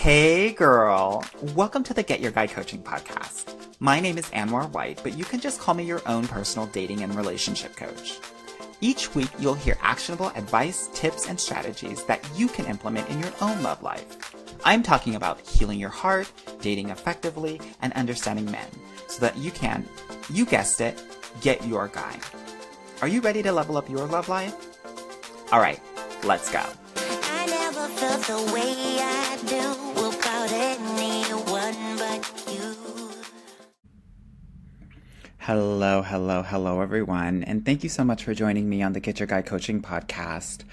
Hey girl, welcome to the Get Your Guy Coaching podcast. My name is Anwar White, but you can just call me your own personal dating and relationship coach. Each week, you'll hear actionable advice, tips, and strategies that you can implement in your own love life. I'm talking about healing your heart, dating effectively, and understanding men so that you can, you guessed it, get your guy. Are you ready to level up your love life? All right, let's go. I never felt the way I do about anyone but you. Hello, everyone. And thank you so much for joining me on the Get Your Guy Coaching podcast.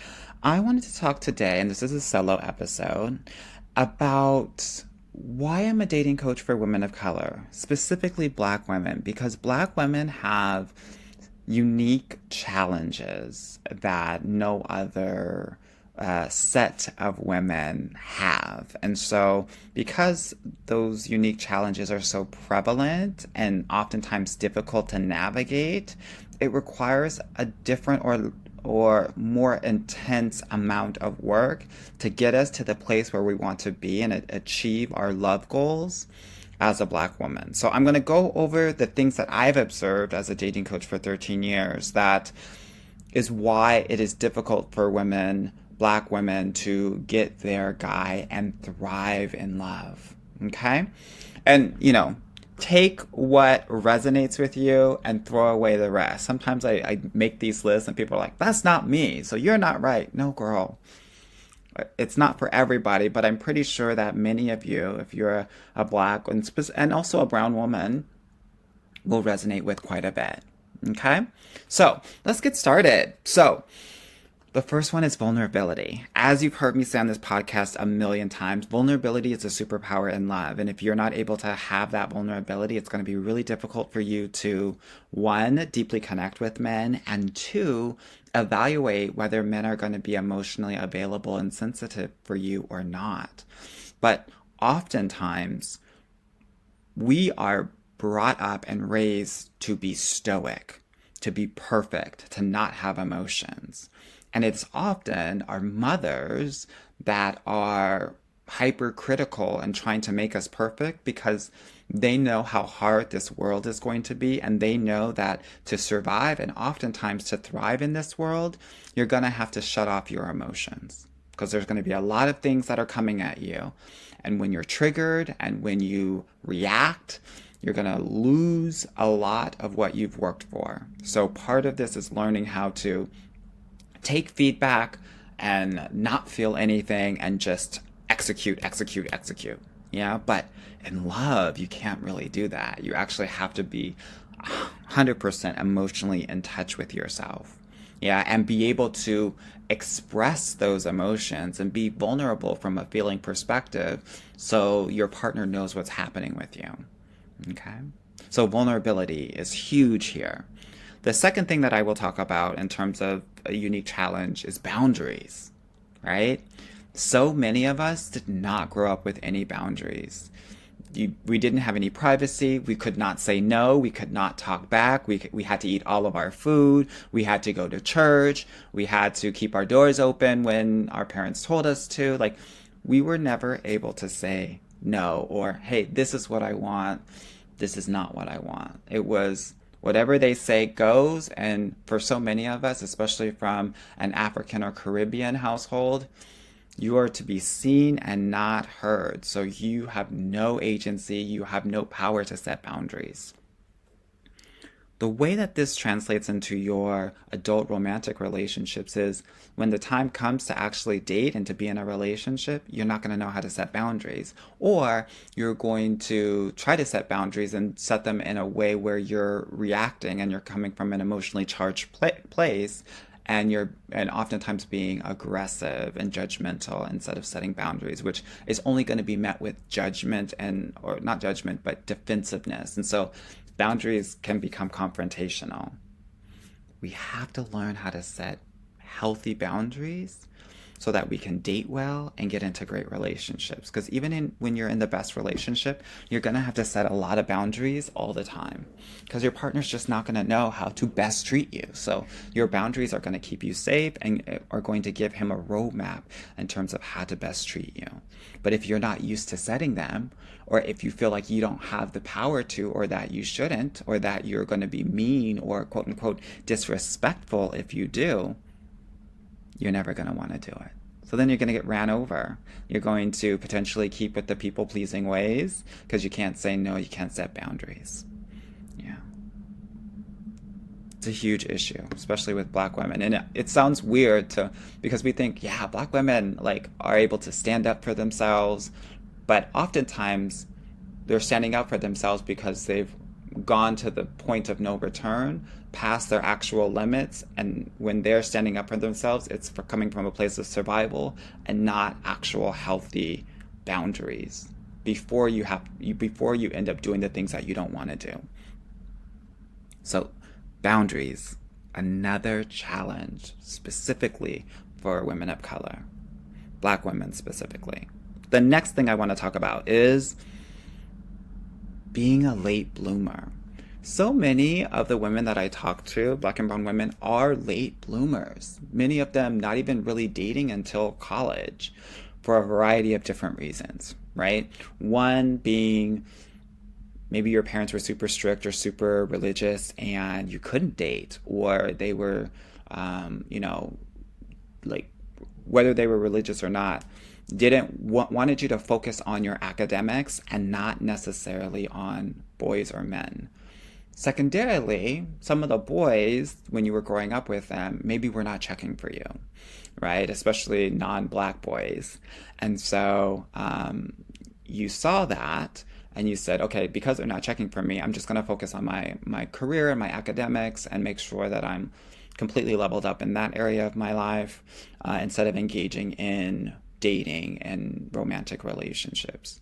I wanted to talk today, and this is a solo episode, about why I'm a dating coach for women of color, specifically Black women, because Black women have unique challenges that no other set of women have. And so because those unique challenges are so prevalent and oftentimes difficult to navigate, it requires a different or more intense amount of work to get us to the place where we want to be and achieve our love goals as a Black woman. So I'm going to go over the things that I've observed as a dating coach for 13 years that is why it is difficult for women, Black women, to get their guy and thrive in love. Okay? And, take what resonates with you and throw away the rest. Sometimes I make these lists and people are like, that's not me, so you're not right. No, girl. It's not for everybody, but I'm pretty sure that many of you, if you're a Black and also a brown woman, will resonate with quite a bit. Okay? So let's get started. So the first one is vulnerability. As you've heard me say on this podcast a million times, vulnerability is a superpower in love. And if you're not able to have that vulnerability, it's going to be really difficult for you to, one, deeply connect with men, and two, evaluate whether men are going to be emotionally available and sensitive for you or not. But oftentimes, we are brought up and raised to be stoic, to be perfect, to not have emotions. And it's often our mothers that are hypercritical and trying to make us perfect because they know how hard this world is going to be, and they know that to survive and oftentimes to thrive in this world, you're going to have to shut off your emotions because there's going to be a lot of things that are coming at you. And when you're triggered and when you react, you're going to lose a lot of what you've worked for. So part of this is learning how to take feedback and not feel anything and just execute. Yeah, but in love, you can't really do that. You actually have to be 100% emotionally in touch with yourself. Yeah, and be able to express those emotions and be vulnerable from a feeling perspective so your partner knows what's happening with you. Okay? So vulnerability is huge here. The second thing that I will talk about in terms of a unique challenge is boundaries, right? So many of us did not grow up with any boundaries. We didn't have any privacy. We could not say no. We could not talk back. We had to eat all of our food. We had to go to church. We had to keep our doors open when our parents told us to. Like, we were never able to say no or, hey, this is what I want. This is not what I want. It was whatever they say goes, and for so many of us, especially from an African or Caribbean household, you are to be seen and not heard. So you have no agency, you have no power to set boundaries. The way that this translates into your adult romantic relationships is when the time comes to actually date and to be in a relationship, you're not going to know how to set boundaries. Or you're going to try to set boundaries and set them in a way where you're reacting and you're coming from an emotionally charged place, and oftentimes being aggressive and judgmental instead of setting boundaries, which is only going to be met with judgment or not judgment, but defensiveness. And so boundaries can become confrontational. We have to learn how to set healthy boundaries so that we can date well and get into great relationships. Because even when you're in the best relationship, you're going to have to set a lot of boundaries all the time because your partner's just not going to know how to best treat you. So your boundaries are going to keep you safe and are going to give him a roadmap in terms of how to best treat you. But if you're not used to setting them, or if you feel like you don't have the power to, or that you shouldn't, or that you're going to be mean or quote unquote disrespectful if you do, you're never going to want to do it. So then you're going to get ran over. You're going to potentially keep with the people pleasing ways because you can't say no, you can't set boundaries. Yeah. It's a huge issue, especially with Black women. And it sounds weird because we think, yeah, Black women like are able to stand up for themselves, but oftentimes they're standing up for themselves because they've gone to the point of no return, past their actual limits, and when they're standing up for themselves, it's coming from a place of survival and not actual healthy boundaries before you end up doing the things that you don't want to do. So boundaries, another challenge specifically for women of color, Black women specifically. The next thing I want to talk about is being a late bloomer. So many of the women that I talk to, Black and brown women, are late bloomers. Many of them not even really dating until college for a variety of different reasons, right? One being maybe your parents were super strict or super religious and you couldn't date, or they were, like whether they were religious or not, wanted you to focus on your academics and not necessarily on boys or men. Secondarily, some of the boys, when you were growing up with them, maybe were not checking for you, right? Especially non-Black boys. And so you saw that and you said, okay, because they're not checking for me, I'm just going to focus on my career and my academics and make sure that I'm completely leveled up in that area of my life instead of engaging in dating and romantic relationships.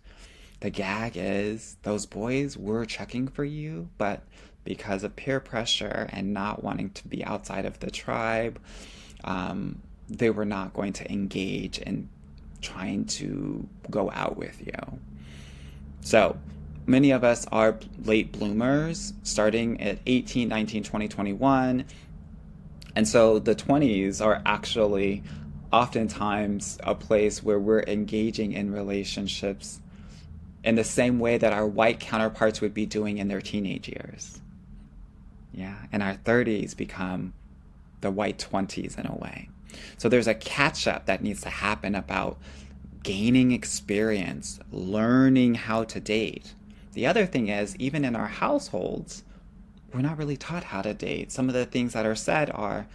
The gag is those boys were checking for you, but because of peer pressure and not wanting to be outside of the tribe, they were not going to engage in trying to go out with you. So many of us are late bloomers starting at 18, 19, 20, 21. And so the 20s are actually oftentimes a place where we're engaging in relationships in the same way that our white counterparts would be doing in their teenage years. Yeah, and our 30s become the white 20s in a way. So there's a catch-up that needs to happen about gaining experience, learning how to date. The other thing is, even in our households, we're not really taught how to date. Some of the things that are said are,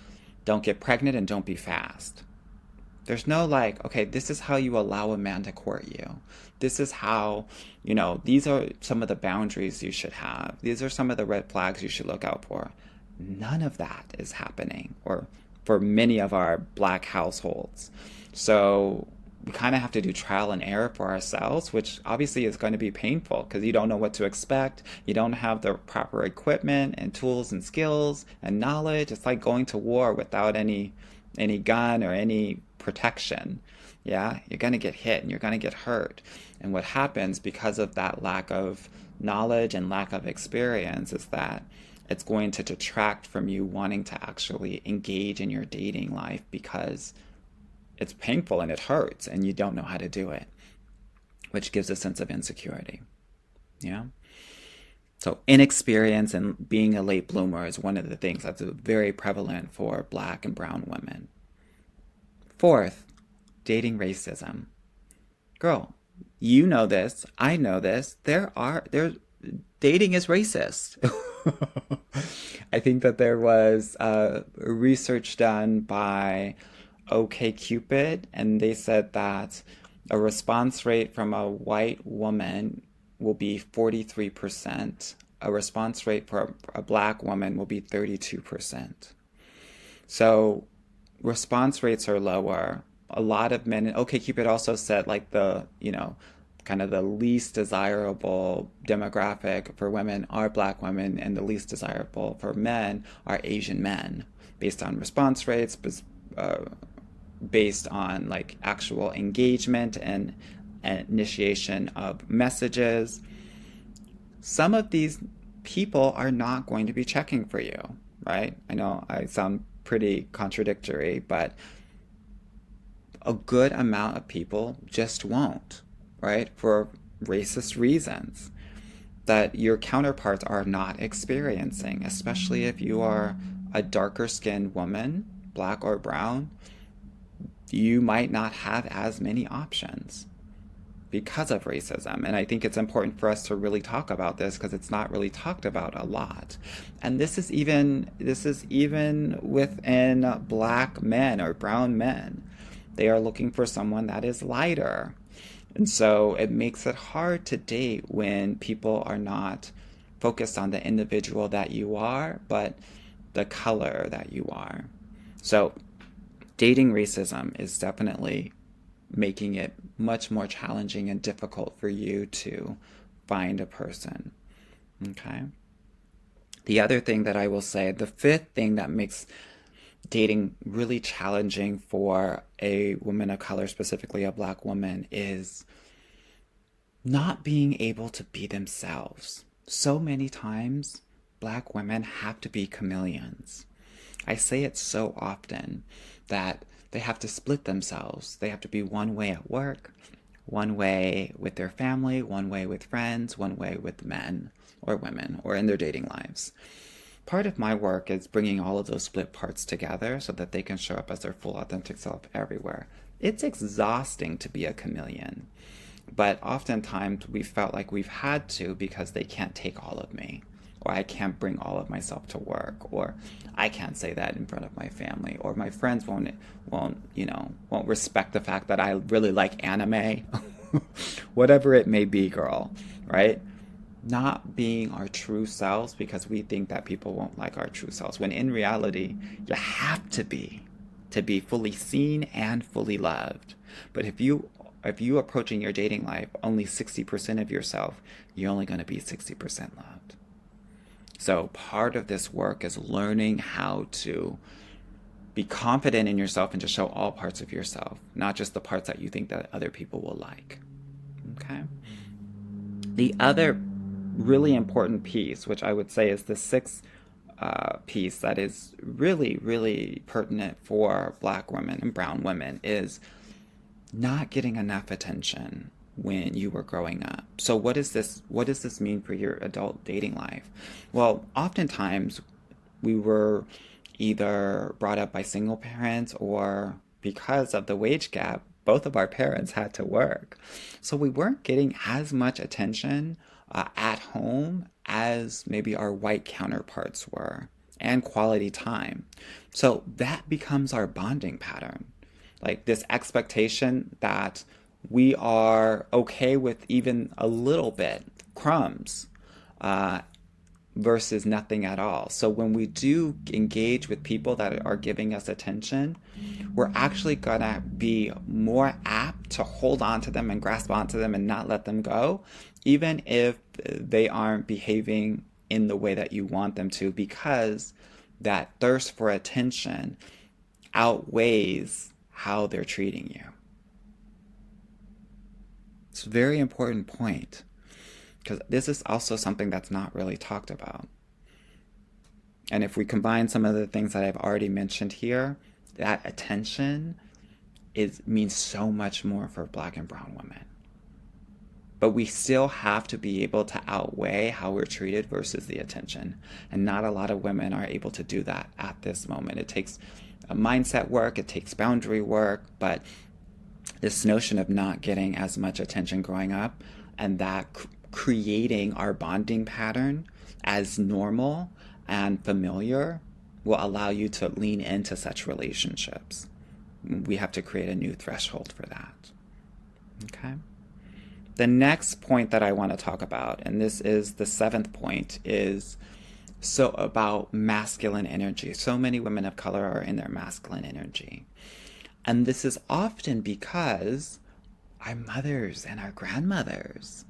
don't get pregnant and don't be fast. There's no like, okay, this is how you allow a man to court you. This is how, these are some of the boundaries you should have. These are some of the red flags you should look out for. None of that is happening, or for many of our Black households. So we kind of have to do trial and error for ourselves, which obviously is going to be painful because you don't know what to expect. You don't have the proper equipment and tools and skills and knowledge. It's like going to war without any gun or any protection. Yeah, you're going to get hit and you're going to get hurt. And what happens because of that lack of knowledge and lack of experience is that it's going to detract from you wanting to actually engage in your dating life because it's painful and it hurts and you don't know how to do it, which gives a sense of insecurity. Yeah. So inexperience and being a late bloomer is one of the things that's very prevalent for Black and brown women. Fourth, dating racism. Girl, you know this. I know this. Dating is racist. I think that there was research done by OkCupid, and they said that a response rate from a white woman will be 43%. A response rate for a Black woman will be 32%. So response rates are lower. A lot of men, OkCupid also said like kind of the least desirable demographic for women are Black women, and the least desirable for men are Asian men, based on response rates, based on like actual engagement and initiation of messages. Some of these people are not going to be checking for you, right? I know I sound pretty contradictory, but a good amount of people just won't, right? For racist reasons that your counterparts are not experiencing, especially if you are a darker skinned woman, black or brown, you might not have as many options because of racism. And I think it's important for us to really talk about this because it's not really talked about a lot. And this is even within black men or brown men. They are looking for someone that is lighter. And so it makes it hard to date when people are not focused on the individual that you are, but the color that you are. So dating racism is definitely making it much more challenging and difficult for you to find a person. Okay. The other thing that I will say, the fifth thing that makes dating really challenging for a woman of color, specifically a black woman, is not being able to be themselves. So many times, black women have to be chameleons. I say it so often that they have to split themselves. They have to be one way at work, one way with their family, one way with friends, one way with men or women or in their dating lives. Part of my work is bringing all of those split parts together so that they can show up as their full authentic self everywhere. It's exhausting to be a chameleon, but oftentimes we felt like we've had to because they can't take all of me, or I can't bring all of myself to work, or I can't say that in front of my family, or my friends won't respect the fact that I really like anime, whatever it may be, girl, right? Not being our true selves because we think that people won't like our true selves, when in reality, you have to be fully seen and fully loved. But if you approaching your dating life only 60% of yourself, you're only going to be 60% loved. So part of this work is learning how to be confident in yourself and to show all parts of yourself, not just the parts that you think that other people will like. Okay? The other really important piece, which I would say is the sixth piece that is really, really pertinent for black women and brown women, is not getting enough attention when you were growing up. So what does this mean for your adult dating life? Well, oftentimes we were either brought up by single parents, or because of the wage gap, both of our parents had to work. So we weren't getting as much attention at home as maybe our white counterparts were, and quality time. So that becomes our bonding pattern. Like this expectation that we are okay with even a little bit, crumbs, versus nothing at all. So when we do engage with people that are giving us attention, we're actually gonna be more apt to hold on to them and grasp onto them and not let them go, even if they aren't behaving in the way that you want them to, because that thirst for attention outweighs how they're treating you. It's a very important point, because this is also something that's not really talked about. And if we combine some of the things that I've already mentioned here, that attention means so much more for black and brown women. But we still have to be able to outweigh how we're treated versus the attention. And not a lot of women are able to do that at this moment. It takes a mindset work, it takes boundary work, but this notion of not getting as much attention growing up, and that creating our bonding pattern as normal and familiar, will allow you to lean into such relationships. We have to create a new threshold for that. Okay? The next point that I want to talk about, and this is the seventh point, is so about masculine energy. So many women of color are in their masculine energy. And this is often because our mothers and our grandmothers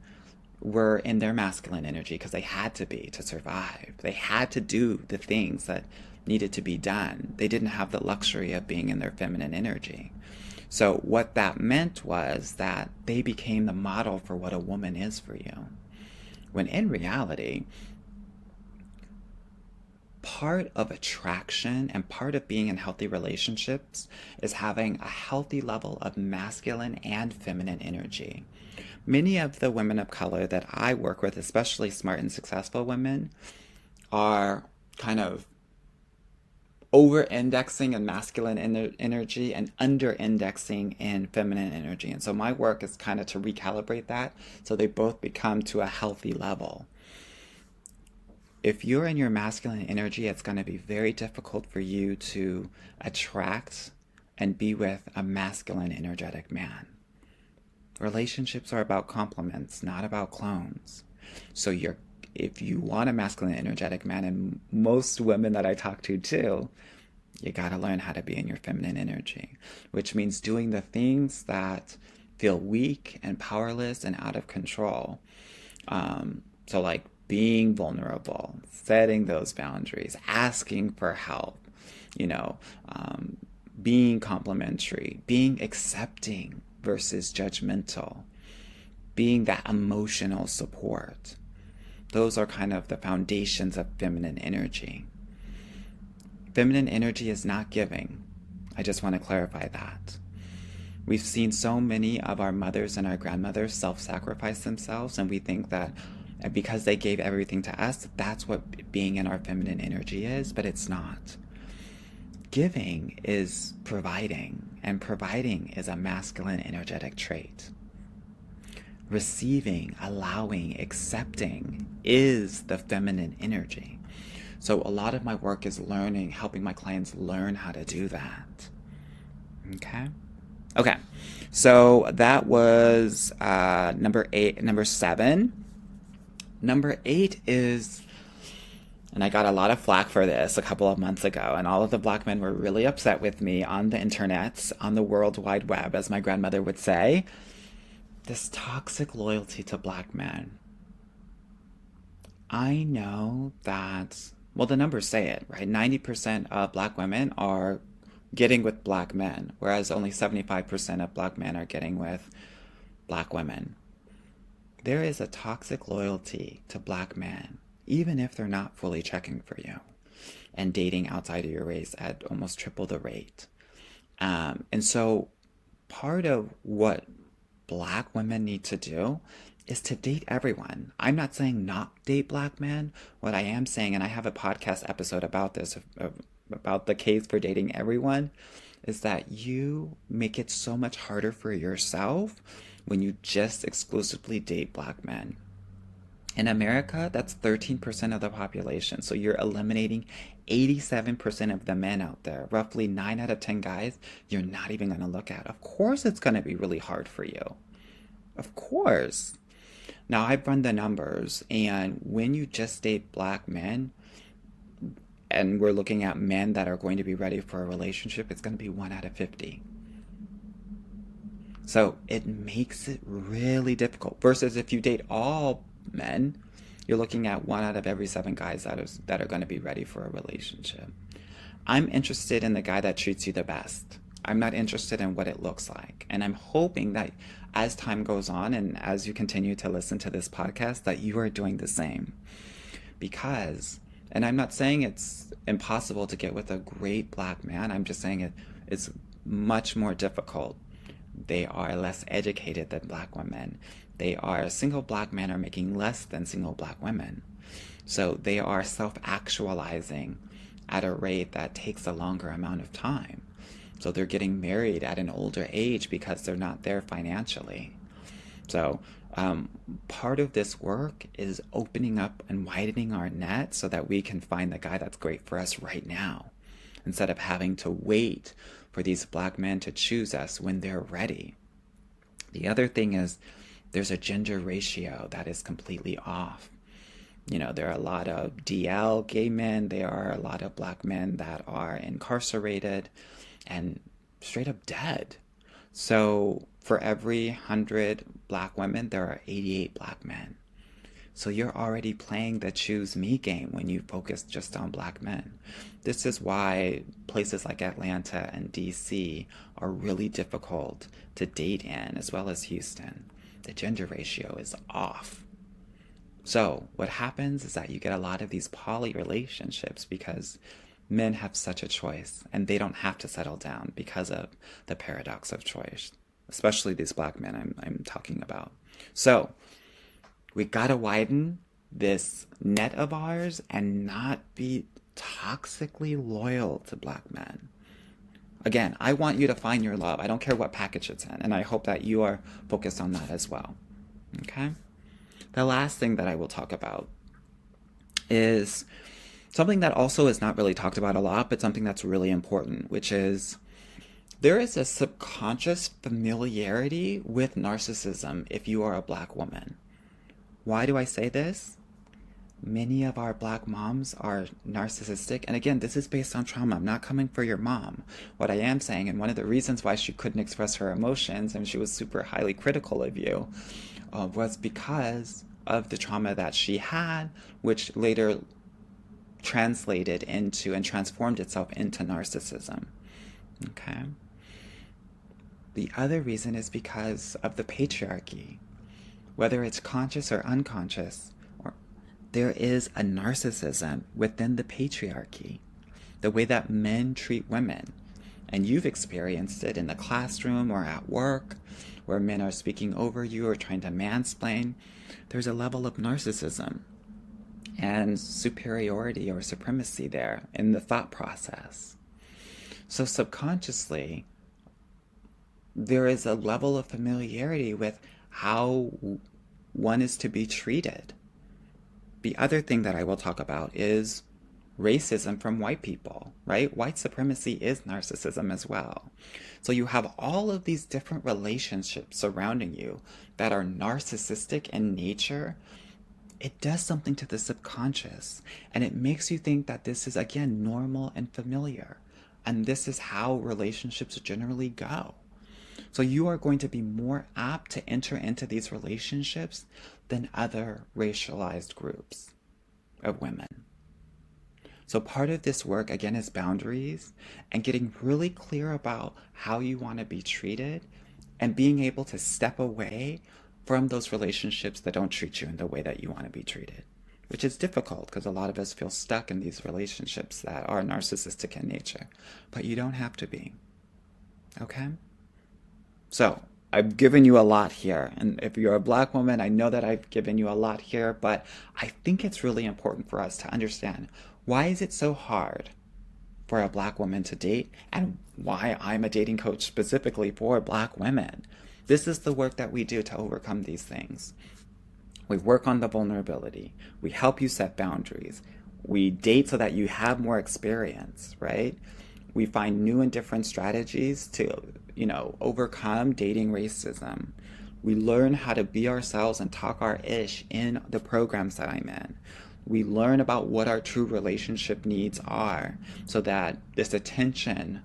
were in their masculine energy because they had to be to survive. They had to do the things that needed to be done. They didn't have the luxury of being in their feminine energy. So what that meant was that they became the model for what a woman is for you. When in reality, part of attraction and part of being in healthy relationships is having a healthy level of masculine and feminine energy. Many of the women of color that I work with, especially smart and successful women, are kind of over-indexing in masculine energy and under-indexing in feminine energy. And so my work is kind of to recalibrate that so they both become to a healthy level. If you're in your masculine energy, it's going to be very difficult for you to attract and be with a masculine energetic man. Relationships are about complements, not about clones. So if you want a masculine energetic man, and most women that I talk to too, you got to learn how to be in your feminine energy, which means doing the things that feel weak and powerless and out of control. So like being vulnerable, setting those boundaries, asking for help, being complimentary, being accepting versus judgmental, being that emotional support. Those are kind of the foundations of feminine energy. Feminine energy is not giving. I just want to clarify that. We've seen so many of our mothers and our grandmothers self-sacrifice themselves, and we think that because they gave everything to us, that's what being in our feminine energy is, but it's not. Giving is providing, and providing is a masculine energetic trait. Receiving, allowing, accepting is the feminine energy. So a lot of my work is helping my clients learn how to do that. Okay. So that was number 7. Number 8 is, and I got a lot of flack for this a couple of months ago, and all of the black men were really upset with me on the internet, on the World Wide Web, as my grandmother would say, this toxic loyalty to black men. I know that, well, the numbers say it, right? 90% of black women are getting with black men, whereas only 75% of black men are getting with black women. There is a toxic loyalty to black men, even if they're not fully checking for you and dating outside of your race at almost triple the rate. And so part of what black women need to do is to date everyone. I'm not saying not date black men. What I am saying, and I have a podcast episode about this, about the case for dating everyone, is that you make it so much harder for yourself when you just exclusively date black men. In America, that's 13% of the population. So you're eliminating 87% of the men out there. Roughly 9 out of 10 guys you're not even going to look at. Of course it's going to be really hard for you. Of course. Now, I've run the numbers, and when you just date black men, and we're looking at men that are going to be ready for a relationship, it's going to be 1 out of 50. So it makes it really difficult. Versus if you date all men, you're looking at 1 out of every 7 guys that are going to be ready for a relationship. I'm interested in the guy that treats you the best. I'm not interested in what it looks like. And I'm hoping that as time goes on and as you continue to listen to this podcast, that you are doing the same. Because, and I'm not saying it's impossible to get with a great black man. I'm just saying it's much more difficult. They are less educated than black women. Single black men are making less than single black women. So they are self-actualizing at a rate that takes a longer amount of time. So they're getting married at an older age because they're not there financially. So part of this work is opening up and widening our net so that we can find the guy that's great for us right now, instead of having to wait for these black men to choose us when they're ready. The other thing is there's a gender ratio that is completely off. There are a lot of DL gay men. There are a lot of black men that are incarcerated and straight up dead. So for every 100 black women, there are 88 black men. So you're already playing the choose me game when you focus just on black men. This is why places like Atlanta and DC are really difficult to date in, as well as Houston. The gender ratio is off. So what happens is that you get a lot of these poly relationships because men have such a choice and they don't have to settle down because of the paradox of choice, especially these black men I'm talking about. So we gotta widen this net of ours and not be toxically loyal to black men. Again, I want you to find your love. I don't care what package it's in, and I hope that you are focused on that as well. Okay? The last thing that I will talk about is something that also is not really talked about a lot, but something that's really important, which is there is a subconscious familiarity with narcissism if you are a black woman. Why do I say this? Many of our black moms are narcissistic. And again, this is based on trauma. I'm not coming for your mom. What I am saying, and one of the reasons why she couldn't express her emotions and she was super highly critical of you, was because of the trauma that she had, which later translated into and transformed itself into narcissism. Okay? The other reason is because of the patriarchy. Whether it's conscious or unconscious, there is a narcissism within the patriarchy, the way that men treat women. And you've experienced it in the classroom or at work, where men are speaking over you or trying to mansplain. There's a level of narcissism and superiority or supremacy there in the thought process. So subconsciously, there is a level of familiarity with how one is to be treated. The other thing that I will talk about is racism from white people, right? White supremacy is narcissism as well. So you have all of these different relationships surrounding you that are narcissistic in nature. It does something to the subconscious, and it makes you think that this is, again, normal and familiar. And this is how relationships generally go. So you are going to be more apt to enter into these relationships than other racialized groups of women. So part of this work, again, is boundaries and getting really clear about how you want to be treated and being able to step away from those relationships that don't treat you in the way that you want to be treated, which is difficult because a lot of us feel stuck in these relationships that are narcissistic in nature, but you don't have to be. Okay? So I've given you a lot here. And if you're a black woman, I know that I've given you a lot here, but I think it's really important for us to understand, why is it so hard for a black woman to date, and why I'm a dating coach specifically for black women. This is the work that we do to overcome these things. We work on the vulnerability. We help you set boundaries. We date so that you have more experience, right? We find new and different strategies to, overcome dating racism. We learn how to be ourselves and talk our ish in the programs that I'm in. We learn about what our true relationship needs are so that this attention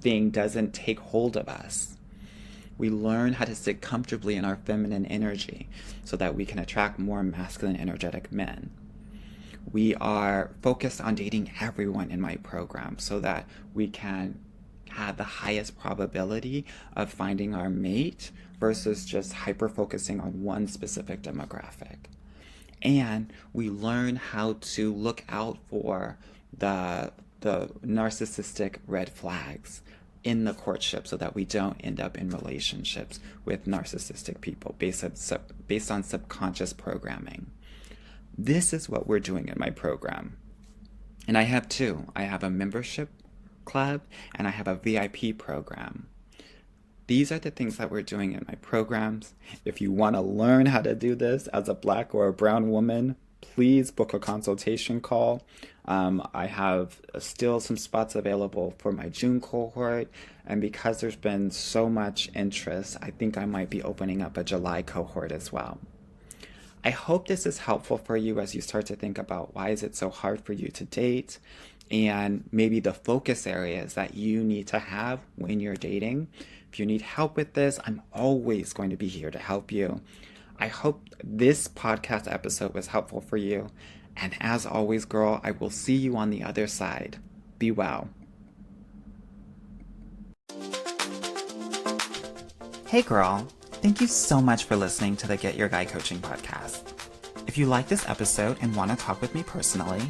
thing doesn't take hold of us. We learn how to sit comfortably in our feminine energy so that we can attract more masculine, energetic men. We are focused on dating everyone in my program so that we can have the highest probability of finding our mate versus just hyper-focusing on one specific demographic. And we learn how to look out for the narcissistic red flags in the courtship so that we don't end up in relationships with narcissistic people based on subconscious programming. This is what we're doing in my program. And I have two. I have a membership club and I have a VIP program. These are the things that we're doing in my programs. If you want to learn how to do this as a black or a brown woman, please book a consultation call. I have still some spots available for my June cohort. And because there's been so much interest, I think I might be opening up a July cohort as well. I hope this is helpful for you as you start to think about why is it so hard for you to date and maybe the focus areas that you need to have when you're dating. If you need help with this, I'm always going to be here to help you. I hope this podcast episode was helpful for you. And as always, girl, I will see you on the other side. Be well. Hey girl, thank you so much for listening to the Get Your Guy Coaching podcast. If you like this episode and want to talk with me personally,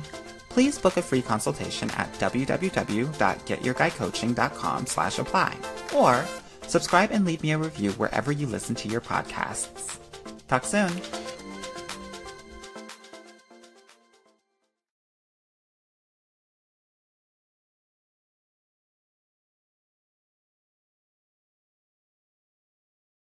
please book a free consultation at www.getyourguycoaching.com/apply or subscribe and leave me a review wherever you listen to your podcasts. Talk soon.